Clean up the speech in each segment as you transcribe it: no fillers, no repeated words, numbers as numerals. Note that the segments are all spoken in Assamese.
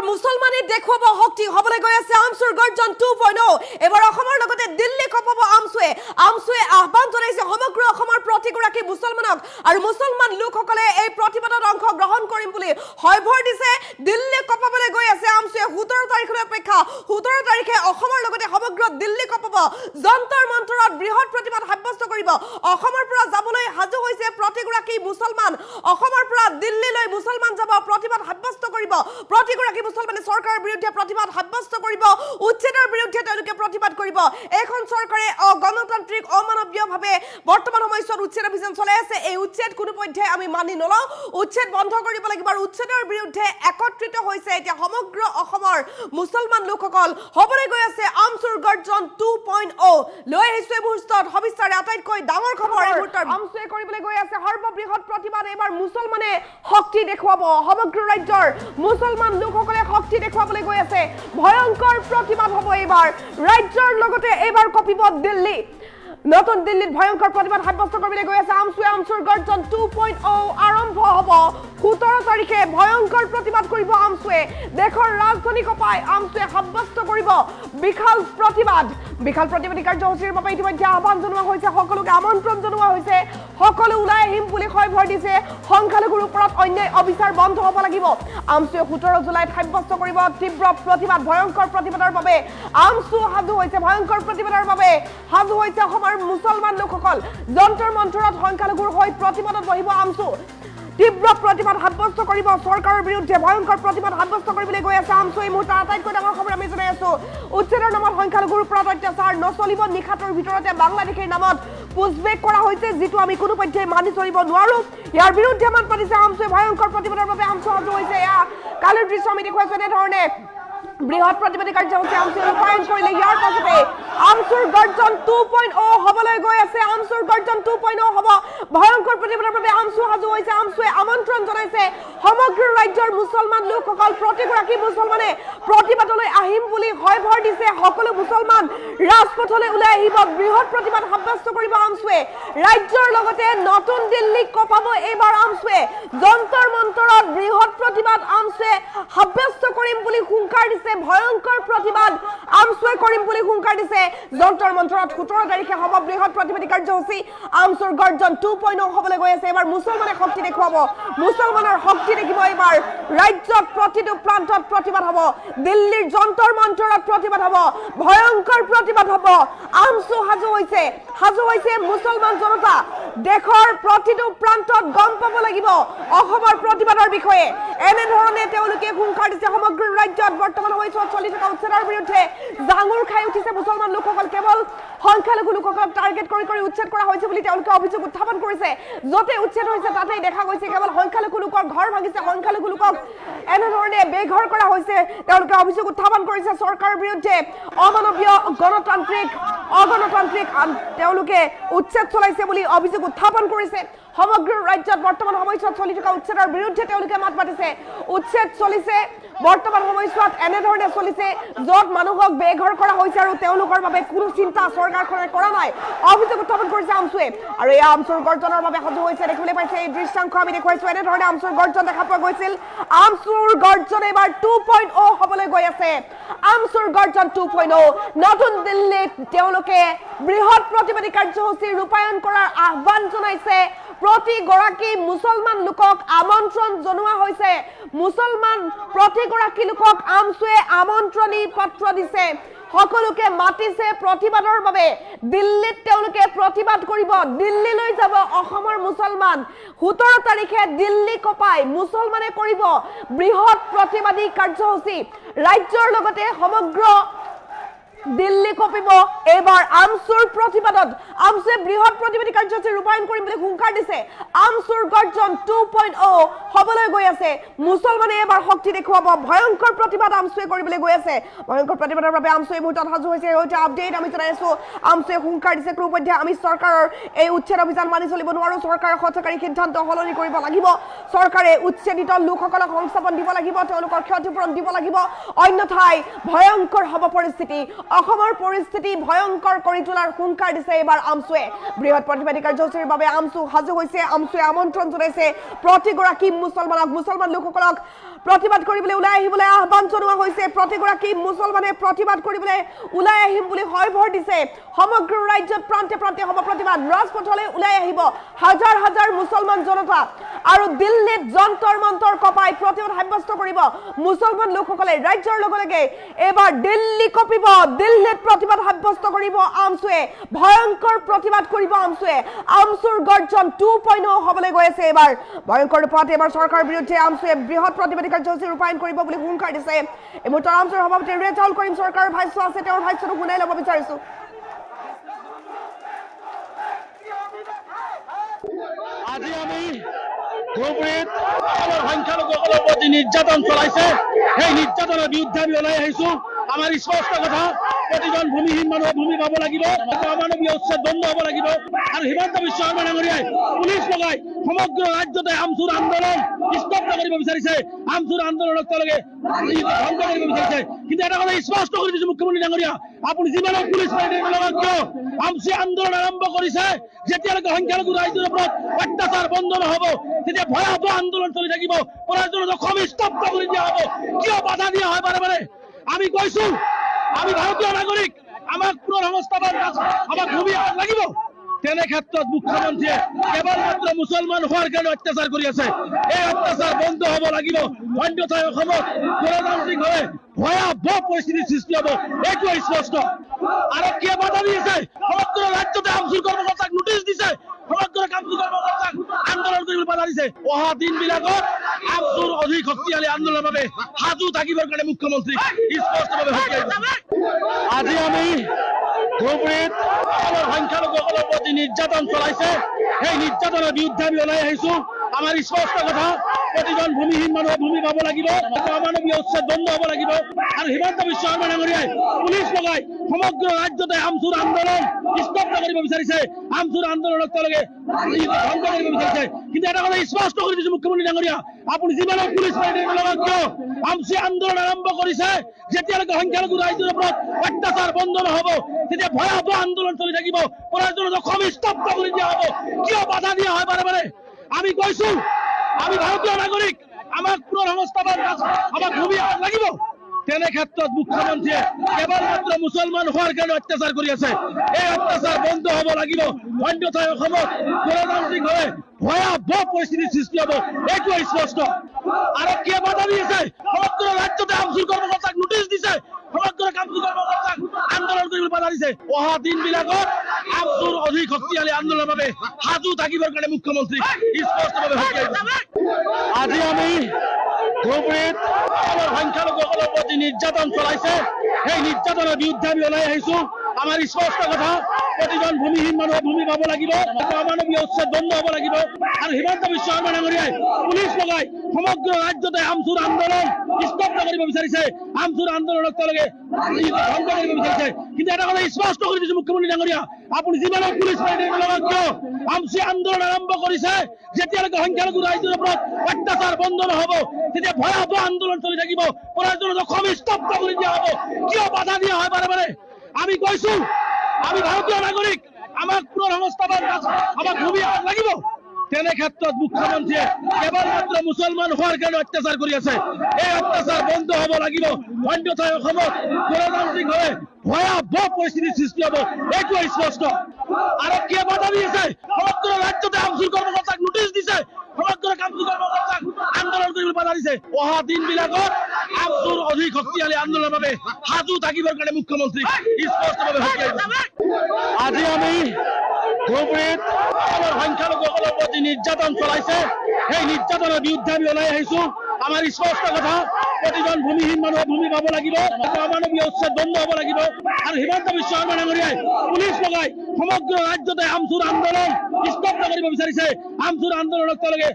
এবাৰ মুছলমানে দেখুৱাব শক্তি হ'বলৈ গৈ আছে আমছুৰ গৰ্জন 2.0 এবাৰ অসমৰ লগতে দিল্লী কপাব আমছুৱে আহ্বান জনাইছে সমগ্ৰ অসমৰ প্ৰতিগৰাকী মুছলমানক আৰু মুছলমান লোকসকলে এই প্ৰতিবাদত অংশগ্ৰহণ কৰিম বুলি হয়ভৰ দিছে দিল্লী কপাবলৈ গৈ আছে আমছুৱে 17 তাৰিখলৈ অপেক্ষা 17 তাৰিখে অসমৰ লগতে সমগ্ৰ দিল্লী কপাব যন্তৰ মন্তৰত বৃহৎ প্ৰতিবাদ সাব্যস্ত কৰিব অসমৰ পৰা যাবলৈ হাজু হৈছে প্ৰতিগৰাকী মুছলমান অসমৰ পৰা দিল্লীলৈ মুছলমান যাব প্ৰতিবাদ সাব্যস্ত কৰিব প্ৰতিগৰাকী মুছলমানে চৰকাৰৰ বিৰুদ্ধে প্ৰতিবাদ সাব্যস্ত কৰিব উচ্ছেদৰ বিৰুদ্ধে তেওঁলোকে প্ৰতিবাদ কৰিব এখন চৰকাৰে গণতান্ত্ৰিক অমানৱীয়ভাৱে বৰ্তমান সময়ত উচ্ছেদ অভিযান চলাই আছে এই উচ্ছেদ কোনো পধ্যে আমি মানি নলওঁ উচ্ছেদ বন্ধ কৰিব লাগিব আৰু উচ্ছেদৰ বিৰুদ্ধে একত্ৰিত হৈছে এতিয়া সমগ্ৰ অসমৰ মুছলমান লোকসকল হ'বলৈ গৈ আছে আমছুৰ গৰ্জন 2.0 লৈ আহিছে মুহূৰ্তত সবিস্তাৰে আটাইতকৈ ডাঙৰ খবৰ এই মুহূৰ্তত আমছুৱে কৰিবলৈ গৈ আছে সৰ্ববৃহৎ প্ৰতিবাদ এবাৰ মুছলমানে শক্তি দেখুৱাব সমগ্ৰ ৰাজ্যৰ মুছলমান লোকসকলে শক্তি দেখুৱাবলৈ গৈ আছে ভয়ংকৰ প্ৰতিবাদ হ'ব এইবাৰ ৰাজ্যৰ লগতে এইবাৰ কপিব দিল্লী নতুন দিল্লীত ভয়ংকৰ প্ৰতিবাদ সাব্যস্ত কৰিবলৈ গৈ আছে আমছুৰ গৰ্জন 2.0 আৰম্ভ হ'ব 17 তাৰিখে ভয়ংকৰ প্ৰতিবাদ কৰিব আমছুৱে দেশৰ ৰাজধানী কপাই আমছুৱে সাব্যস্ত কৰিব বিশাল প্ৰতিবাদী কাৰ্যসূচীৰ বাবে ইতিমধ্যে আহ্বান জনোৱা হৈছে সকলোকে আমন্ত্ৰণ জনোৱা হৈছে সকলো ওলাই আহিম বুলি ভৰ দিছে সংখ্যালঘুৰ ওপৰত অন্যায় অবিচাৰ বন্ধ হ'ব লাগিব আমছুৱে 17 জুলাইত সাব্যস্ত কৰিব তীব্ৰ প্ৰতিবাদ ভয়ংকৰ প্ৰতিবাদৰ বাবে আমছু সাজু হৈছে ভয়ংকৰ প্ৰতিবাদৰ বাবে সাজু হৈছে অসমৰ মুছলমান লোকসকল যন্তৰ মন্তৰত সংখ্যালঘুৰ হৈ প্ৰতিবাদত বহিব আমছু তীব্ৰ প্ৰতিবাদ সাব্যস্ত কৰিব চৰকাৰৰ বিৰুদ্ধে ভয়ংকৰ প্ৰতিবাদ সাব্যস্ত কৰিবলৈ গৈ আছে আমছু এই মুহূৰ্তত আটাইতকৈ ডাঙৰ খবৰ আমি জনাই আছো উচ্ছেদৰ নামত সংখ্যালঘুৰ ওপৰত অত্যাচাৰ নচলিব নিশাতৰ ভিতৰতে বাংলাদেশৰ নামত পুছবেক কৰা হৈছে যিটো আমি কোনো পধ্যে মানি চলিব নোৱাৰো ইয়াৰ বিৰুদ্ধে মান পাতিছে আমছুৱে ভয়ংকৰ প্ৰতিবাদৰ বাবে আমছু সাজু হৈছে কালিৰ দৃশ্য আমি দেখুৱাইছো এনেধৰণে বৃহৎ প্ৰতিবাদী কাৰ্যসূচী আমছুৱে ৰূপায়ণ কৰিলে ইয়াৰ পাছতে আমছুৰ গৰ্জন 2.0 হ'বলৈ গৈ আছে আমছুৰ গৰ্জন 2.0 হ'ব ভয়ংকৰ প্ৰতিবাদৰ বাবে আমছু সাজু হৈছে আমছুৱে আমন্ত্ৰণ জনাইছে সমগ্ৰ ৰাজ্যৰ মুছলমান লোকসকল প্ৰতিগৰাকী মুছলমানে প্ৰতিবাদলৈ আহিম বুলি ভৰ দিছে সকলো মুছলমান ৰাজপথলৈ ওলাই আহিব বৃহৎ প্ৰতিবাদ সাব্যস্ত কৰিব আমছুৱে ৰাজ্যৰ লগতে নতুন দিল্লী কপাব এইবাৰ আমছুৱে যন্তৰ মন্তৰত বৃহৎ প্ৰতিবাদ আমছুৱে সাব্যস্ত কৰিম বুলি হুংকাৰ দিছে ভয়ংকৰ প্ৰতিবাদ আমছুৱে কৰিম বুলি হুংকাৰ দিছে যন্তৰ মন্তৰত 17 তাৰিখে হ'ব বৃহৎ প্ৰতিবাদী কাৰ্যসূচী আমছুৰ গৰ্জন 2.0 হ'বলৈ গৈ আছে এবাৰ মুছলমানে শক্তি দেখুৱাব মুছলমানৰ শক্তি দেখিব এইবাৰ ৰাজ্যত প্ৰতিটো প্ৰান্তত প্ৰতিবাদ হ'ব দিল্লীৰ যন্তৰ মন্তৰত প্ৰতিবাদ হ'ব ভয়ংকৰ প্ৰতিবাদ হ'ব আমছু সাজু হৈছে মুছলমান জনতা দেশৰ প্ৰতিটো প্ৰান্তত গম পাব লাগিব অসমৰ প্ৰতিবাদৰ বিষয়ে এনেধৰণে তেওঁলোকে হুংকাৰ দিছে সমগ্ৰ ৰাজ্যত বৰ্তমান সময়ত চলি থকা উচ্ছেদৰ বিৰুদ্ধে জাঙুৰ খাই উঠিছে মুছলমান লোকসকল কেৱল সংখ্যালঘু লোকসকলক টাৰ্গেট কৰি উচ্ছেদ কৰা হৈছে বুলি তেওঁলোকে অভিযোগ উত্থাপন কৰিছে য'তে উচ্ছেদ হৈছে তাতেই দেখা গৈছে কেৱল সংখ্যালঘু লোকৰ ঘৰ ভাঙিছে সংখ্যালঘু লোকক এনেধৰণে বেঘৰ কৰা হৈছে তেওঁলোকে অভিযোগ উত্থাপন কৰিছে চৰকাৰৰ বিৰুদ্ধে অমানৱীয় অগণতান্ত্ৰিক তেওঁলোকে উচ্ছেদ চলাইছে বুলি অভিযোগ উত্থাপন কৰিছে সমগ্ৰ ৰাজ্যত বৰ্তমান সময়ত চলি থকা উচ্ছেদৰ বিৰুদ্ধে তেওঁলোকে মাত মাতিছে উচ্ছেদ চলিছে বৰ্তমান সময়ত এনেধৰণে চলিছে য'ত মানুহক বেঘৰ কৰা হৈছে আৰু তেওঁলোকৰ বাবে কোনো চিন্তা চৰকাৰখনে কৰা নাই অভিযোগ উত্থাপন কৰিছে আমছুৱে আৰু এই আমছুৰ গৰ্জনৰ বাবে সাজু হৈছে দেখিবলৈ পাইছে এই দৃশ্যাংশ আমি দেখুৱাইছো এনেধৰণে আমছুৰ গৰ্জন দেখা পোৱা গৈছিল আমছুৰ গৰ্জন এবাৰ 2.0 হ'বলৈ গৈ আছে আমছুৰ গৰ্জন 2.0 নতুন দিল্লীত তেওঁলোকে বৃহৎ প্ৰতিবাদী কাৰ্যসূচী ৰূপায়ণ কৰাৰ আহ্বান জনাইছে প্ৰতিগৰাকী মুছলমান লোকক আমন্ত্ৰণ জনোৱা হৈছে মুছলমান প্ৰতিগৰাকী লোকক আমছুৱে আমন্ত্ৰণী পত্ৰ দিছে সকলোকে মাতিছে প্ৰতিবাদৰ বাবে দিল্লীত তেওঁলোকে প্ৰতিবাদ কৰিব দিল্লীলৈ যাব অসমৰ মুছলমান 17 তাৰিখে দিল্লী কপাই মুছলমানে কৰিব বৃহৎ প্ৰতিবাদী কাৰ্যসূচী ৰাজ্যৰ লগতে সমগ্ৰ দিল্লী কপিব এইবাৰ আমছুৰ প্ৰতিবাদত আমছুৱে বৃহৎ প্ৰতিবাদী কাৰ্যসূচী ৰূপায়ণ কৰিম বুলি হুংকাৰ দিছে আমছুৰ গৰ্জন 2.0 হ'বলৈ গৈ আছে মুছলমানে এবাৰ শক্তি দেখুৱাব ভয়ংকৰ প্ৰতিবাদ আমছুৱে কৰিবলৈ গৈ আছে ভয়ংকৰ প্ৰতিবাদৰ বাবে আমছুৱে এই মুহূৰ্তত সাজু হৈছে এইটো আপডেট আমি জনাই আছো আমছুৱে হুংকাৰ দিছে কোনো পধ্যে আমি চৰকাৰৰ এই উচ্ছেদ অভিযান মানি চলিব নোৱাৰো চৰকাৰৰ সহকাৰী সিদ্ধান্ত সলনি কৰিব লাগিব চৰকাৰে উচ্ছেদিত লোকসকলক সংস্থাপন দিব লাগিব তেওঁলোকৰ ক্ষতিপূৰণ দিব লাগিব অন্যথাই ভয়ংকৰ হ'ব পৰিস্থিতি অসমৰ পৰিস্থিতি ভয়ংকৰ কৰি তোলাৰ হুংকাৰ দিছে এবাৰ আমছুৱে বৃহৎ প্ৰতিবাদী কাৰ্যসূচীৰ বাবে আমছু সাজু হৈছে আমছুৱে আমন্ত্ৰণ জনাইছে প্ৰতিগৰাকী মুছলমান লোকসকলক প্ৰতিবাদ কৰিবলৈ ওলাই আহিবলৈ আহ্বান জনোৱা হৈছে প্ৰতিগৰাকী মুছলমানে প্ৰতিবাদ কৰিবলৈ ওলাই আহিম বুলি হয় ভৰ দিছে সমগ্ৰ ৰাজ্যত প্ৰান্তে প্ৰান্তে হ'ব প্ৰতিবাদ ৰাজপথলৈ ওলাই আহিব হাজাৰ হাজাৰ মুছলমান জনতা আৰু দিল্লীত যন্তৰ মন্তৰ কপাই প্ৰতিবাদ সাব্যস্ত কৰিব মুছলমান লোকসকলে ৰাজ্যৰ লগে এবাৰ দিল্লী কপিব দিল্লীত প্ৰতিবাদ সাব্যস্ত কৰিব আমছুৱে ভয়ংকৰ প্ৰতিবাদ কৰিব আমছুৱে আমছুৰ গৰ্জন 2.0 হ'বলৈ গৈ আছে এবাৰ ভয়ংকৰ ৰূপত এবাৰ চৰকাৰৰ বিৰুদ্ধে আমছুৱে বৃহৎ প্ৰতিবাদী কাৰ্যসূচী ৰূপায়ণ কৰিব বুলি হুংকাৰ দিছে এই মুহূৰ্তত আমছুৰ সভাপতি ৰেজাউল কৰিম চৰকাৰৰ ভাষ্য আছে তেওঁৰ ভাষ্যটো শুনাই ল'ব বিচাৰিছো আজি আমি ধুবুৰীত সংখ্যালঘুসকলৰ প্ৰতি নিৰ্যাতন চলাইছে সেই নিৰ্যাতনৰ বিৰুদ্ধে আমি ওলাই আহিছো আমাৰ স্পষ্ট কথা প্ৰতিজন ভূমিহীন মানুহে ভূমি পাব লাগিব অমানৱীয় উচ্ছেদ বন্ধ হ'ব লাগিব আৰু হিমন্ত বিশ্ব শৰ্মা ডাঙৰীয়াই পুলিচ লগাই সমগ্ৰ ৰাজ্যতে আমছুৰ আন্দোলন স্তব্ধ কৰিব বিচাৰিছে আমছুৰ আন্দোলনক তেওঁলোকে ধ্বংস কৰিব বিচাৰিছে কিন্তু এটা কথা স্পষ্ট কৰি দিছে মুখ্যমন্ত্ৰী ডাঙৰীয়া আপুনি যিমানক পুলিচ লগাওক কিয় আমছুৱে আন্দোলন আৰম্ভ কৰিছে যেতিয়ালৈকে সংখ্যালঘু ৰাইজৰ ওপৰত অত্যাচাৰ বন্ধ নহ'ব তেতিয়া ভয়াৱহ আন্দোলন চলি থাকিব পৰাজনৰ অসম স্তব্ধ কৰি দিয়া হ'ব কিয় বাধা দিয়া হয় বাৰে বাৰে আমি কৈছো আমি ভাৰতীয় নাগৰিক আমাক পুনৰ সংস্থাপন আমাক ভূমি লাগিব তেনে ক্ষেত্ৰত মুখ্যমন্ত্ৰীয়ে কেৱল মাত্ৰ মুছলমান হোৱাৰ কাৰণে অত্যাচাৰ কৰি আছে এই অত্যাচাৰ বন্ধ হ'ব লাগিব অন্যথাই অসমত গণতান্ত্ৰিকভাৱে ভয়াৱহ পৰিস্থিতিৰ সৃষ্টি হ'ব এইটো স্পষ্ট আৰক্ষীয়ে বাধা দি আছে সমগ্ৰ ৰাজ্যতে আমছুৰ কৰ্মকৰ্তাক নোটিছ দিছে সমগ্ৰ কামছুৰ কৰ্মকৰ্তাক আন্দোলন কৰিবলৈ বাধা দিছে অহা দিনবিলাকত আমছুৰ অধিক শক্তিশালী আন্দোলনৰ বাবে সাজু থাকিবৰ কাৰণে মুখ্যমন্ত্ৰী স্পষ্টভাৱে সকীয়াই দিছে আজি আমি ধুবুৰীত সংখ্যালঘুসকলৰ প্ৰতি নিৰ্যাতন চলাইছে সেই নিৰ্যাতনৰ বিৰুদ্ধে আমি ওলাই আহিছো আমাৰ স্পষ্ট কথা প্ৰতিজন ভূমিহীন মানুহে ভূমি পাব লাগিব অমানৱীয় উচ্ছেদ বন্ধ হ'ব লাগিব আৰু হিমন্ত বিশ্ব শৰ্মা ডাঙৰীয়াই পুলিচ লগাই সমগ্ৰ ৰাজ্যতে আমছুৰ আন্দোলন স্তব্ধ কৰিব বিচাৰিছে আমছুৰ আন্দোলনক তেওঁলোকে ধ্বংস কৰিব বিচাৰিছে কিন্তু এটা কথা স্পষ্ট কৰি দিছে মুখ্যমন্ত্ৰী ডাঙৰীয়া আপুনি যিমানক পুলিচ লগাওক কিয় আমছুৱে আন্দোলন আৰম্ভ কৰিছে যেতিয়ালৈকে সংখ্যালঘু ৰাইজৰ ওপৰত অত্যাচাৰ বন্ধ নহ'ব তেতিয়া ভয়াৱহ আন্দোলন চলি থাকিব পৰাজনৰ অসম স্তব্ধ কৰি দিয়া হ'ব কিয় বাধা দিয়া হয় বাৰে বাৰে আমি কৈছো আমি ভাৰতীয় নাগৰিক আমাক পুনৰ সংস্থাপন আমাক ভূমি লাগিব তেনে ক্ষেত্ৰত মুখ্যমন্ত্ৰীয়ে কেৱল মাত্ৰ মুছলমান হোৱাৰ কাৰণে অত্যাচাৰ কৰি আছে এই অত্যাচাৰ বন্ধ হ'ব লাগিব অন্যথাই অসমত গণতান্ত্ৰিকভাৱে ভয়াৱহ পৰিস্থিতিৰ সৃষ্টি হ'ব এইটো স্পষ্ট আৰক্ষীয়ে বাধা দি আছে সমগ্ৰ ৰাজ্যতে আমছুৰ কৰ্মকৰ্তাক নোটিছ দিছে সমগ্ৰ কামছুৰ কৰ্মকৰ্তাক আন্দোলন কৰিবলৈ বাধা দিছে অহা দিনবিলাকত আমছুৰ অধিক শক্তিশালী আন্দোলনৰ বাবে সাজু থাকিবৰ কাৰণে মুখ্যমন্ত্ৰী স্পষ্টভাৱে সকীয়াই দিছে আজি আমি ধুবুৰীত সংখ্যালঘুসকলৰ প্ৰতি নিৰ্যাতন চলাইছে সেই নিৰ্যাতনৰ বিৰুদ্ধে আমি ওলাই আহিছো আমাৰ স্পষ্ট কথা প্ৰতিজন ভূমিহীন মানুহে ভূমি পাব লাগিব অমানৱীয় উচ্ছেদ বন্ধ হ'ব লাগিব আৰু হিমন্ত বিশ্ব শৰ্মা ডাঙৰীয়াই পুলিচ লগাই সমগ্ৰ ৰাজ্যতে আমছুৰ আন্দোলন স্তব্ধ কৰিব বিচাৰিছে আমছুৰ আন্দোলনক তেওঁলোকে ধ্বংস কৰিব বিচাৰিছে কিন্তু এটা কথা স্পষ্ট কৰি দিছে মুখ্যমন্ত্ৰী ডাঙৰীয়া আপুনি যিমানক পুলিচ লগাওক কিয় আমছুৱে আন্দোলন আৰম্ভ কৰিছে যেতিয়ালৈকে সংখ্যালঘু ৰাইজৰ ওপৰত অত্যাচাৰ বন্ধ নহ'ব তেতিয়া ভয়াৱহ আন্দোলন চলি থাকিব পৰাজনৰ অসম স্তব্ধ কৰি দিয়া হ'ব কিয় বাধা দিয়া হয় বাৰে বাৰে আমি কৈছো আমি ভাৰতীয় নাগৰিক আমাক পুনৰ সংস্থাপন আমাক ভূমি লাগিব তেনে ক্ষেত্ৰত মুখ্যমন্ত্ৰীয়ে কেৱল মাত্ৰ মুছলমান হোৱাৰ কাৰণে অত্যাচাৰ কৰি আছে এই অত্যাচাৰ বন্ধ হ'ব লাগিব অন্যথাই অসমত গণতান্ত্ৰিকভাৱে ভয়াৱহ পৰিস্থিতিৰ সৃষ্টি হ'ব এইটো স্পষ্ট আৰক্ষীয়ে বাধা দি আছে সমগ্ৰ ৰাজ্যতে আমছুৰ কৰ্মকৰ্তাক নোটিছ দিছে সমগ্ৰ কামছুৰ কৰ্মকৰ্তাক আন্দোলন কৰিবলৈ বাধা দিছে অহা দিনবিলাকত আমছুৰ অধিক শক্তিশালী আন্দোলনৰ বাবে সাজু থাকিবৰ কাৰণে মুখ্যমন্ত্ৰী স্পষ্টভাৱে সকীয়াই দিছে আজি আমি ধুবুৰীত সংখ্যালঘুসকলৰ প্ৰতি নিৰ্যাতন চলাইছে সেই নিৰ্যাতনৰ বিৰুদ্ধে আমি ওলাই আহিছো আমাৰ স্পষ্ট কথা প্ৰতিজন ভূমিহীন মানুহে ভূমি পাব লাগিব অমানৱীয় উচ্ছেদ বন্ধ হ'ব লাগিব আৰু হিমন্ত বিশ্ব শৰ্মা ডাঙৰীয়াই পুলিচ লগাই সমগ্ৰ ৰাজ্যতে আমছুৰ আন্দোলন স্তব্ধ কৰিব বিচাৰিছে আমছুৰ আন্দোলনক তেওঁলোকে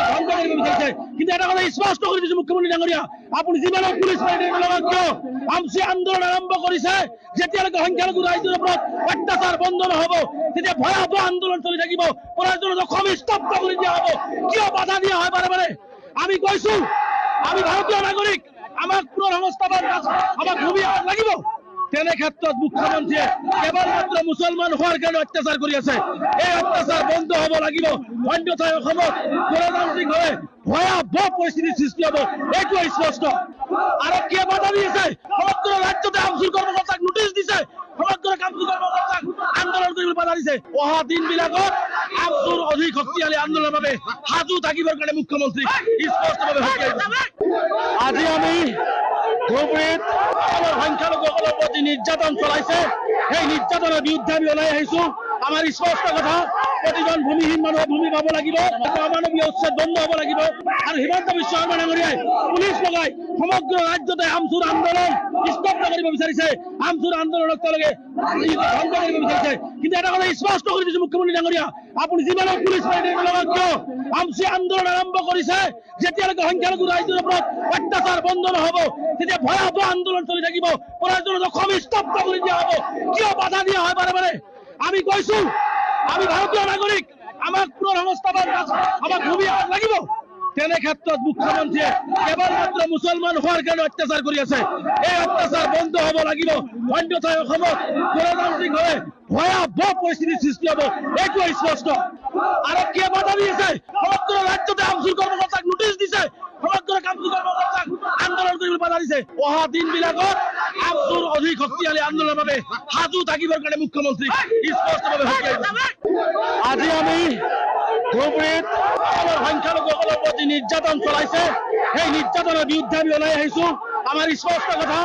ধ্বংস কৰিব বিচাৰিছে কিন্তু এটা কথা স্পষ্ট কৰি দিছে মুখ্যমন্ত্ৰী ডাঙৰীয়া আপুনি যিমানক পুলিচ লগাওক কিয় আমছুৱে আন্দোলন আৰম্ভ কৰিছে যেতিয়ালৈকে সংখ্যালঘু ৰাইজৰ ওপৰত অত্যাচাৰ বন্ধ নহ'ব তেতিয়া ভয়াৱহ আন্দোলন চলি থাকিব পৰাজনৰ অসম স্তব্ধ কৰি দিয়া হ'ব কিয় বাধা দিয়া হয় বাৰে বাৰে আমি কৈছো আমি ভাৰতীয় নাগৰিক আমাক পুনৰ সংস্থাপন আমাক ভূমি লাগিব তেনে ক্ষেত্ৰত মুখ্যমন্ত্ৰীয়ে কেৱলমাত্ৰ মুছলমান হোৱাৰ কাৰণে অত্যাচাৰ কৰি আছে। এই অত্যাচাৰ বন্ধ হ'ব লাগিব, অন্যথাই অসমত গণতান্ত্ৰিকভাৱে ভয়াৱহ পৰিস্থিতিৰ সৃষ্টি হ'ব, এইটো স্পষ্ট। আৰক্ষীয়ে বাধা দি আছে, সমগ্ৰ ৰাজ্যতে আমচুৰ কৰ্মকৰ্তাক নোটিছ দিছে, সমগ্ৰ কামচুৰ কৰ্মকৰ্তাক আন্দোলন কৰিবলৈ বাধা দিছে। অহা দিনবিলাকত আমচুৰ অধিক শক্তিশালী আন্দোলনৰ বাবে সাজু থাকিবৰ কাৰণে মুখ্যমন্ত্ৰী স্পষ্টভাৱে সকীয়াই দিছে। আজি আমি ধুবুৰীত আমাৰ সংখ্যালঘুসকলৰ প্ৰতি নিৰ্যাতন চলাইছে, সেই নিৰ্যাতনৰ বিৰুদ্ধে আমি ওলাই আহিছো। আমাৰ স্পষ্ট কথা, প্ৰতিজন ভূমিহীন মানুহে ভূমি পাব লাগিব, অমানৱীয় উচ্ছেদ বন্ধ হ'ব লাগিব। আৰু হিমন্ত বিশ্ব শৰ্মা ডাঙৰীয়াই পুলিচ লগাই সমগ্ৰ ৰাজ্যতে আমচুৰ আন্দোলন স্তব্ধ কৰিব বিচাৰিছে, আমচুৰ আন্দোলনক তেওঁলোকে ধ্বংস কৰিব বিচাৰিছে। কিন্তু এটা কথা স্পষ্ট কৰি দিছো মুখ্যমন্ত্ৰী ডাঙৰীয়া, আপুনি যিমানে পুলিচ বাহিনীৰ লগত কিয় আমচি আন্দোলন আৰম্ভ কৰিছে, যেতিয়ালৈকে সংখ্যালঘু ৰাইজৰ ওপৰত অত্যাচাৰ বন্ধ নহ'ব, তেতিয়া ভয়াৱহ আন্দোলন চলি থাকিব। প্ৰয়োজনত অসম স্তব্ধ কৰি দিয়া হ'ব। কিয় বাধা দিয়া হয় বাৰে বাৰে? আমি কৈছো, আমি ভাৰতীয় নাগৰিক, আমাক পুনৰ সংস্থাপন, আমাক ভূমি আমাক লাগিব। তেনে ক্ষেত্ৰত মুখ্যমন্ত্ৰীয়ে কেৱলমাত্ৰ মুছলমান হোৱাৰ কাৰণে অত্যাচাৰ কৰি আছে। এই অত্যাচাৰ বন্ধ হ'ব লাগিব, অন্যথাই অসমত গণতান্ত্ৰিকভাৱে ভয়াৱহ পৰিস্থিতিৰ সৃষ্টি হ'ব, এইটো স্পষ্ট। আৰক্ষীয়ে বাধা দি আছে, সমগ্ৰ ৰাজ্যতে আমচুৰ কৰ্মকৰ্তাক নোটিছ দিছে, সমগ্ৰ কামচুৰ কৰ্মকৰ্তাক আন্দোলন কৰিবলৈ বাধা দিছে। অহা দিনবিলাকত আমচুৰ অধিক শক্তিশালী আন্দোলনৰ বাবে সাজু থাকিবৰ কাৰণে মুখ্যমন্ত্ৰী স্পষ্টভাৱে সকীয়াই দিছে। আজি আমি ধুবুৰীত আমাৰ সংখ্যালঘুসকলৰ প্ৰতি নিৰ্যাতন চলাইছে, সেই নিৰ্যাতনৰ বিৰুদ্ধে আমি ওলাই আহিছো। আমাৰ স্পষ্ট কথা,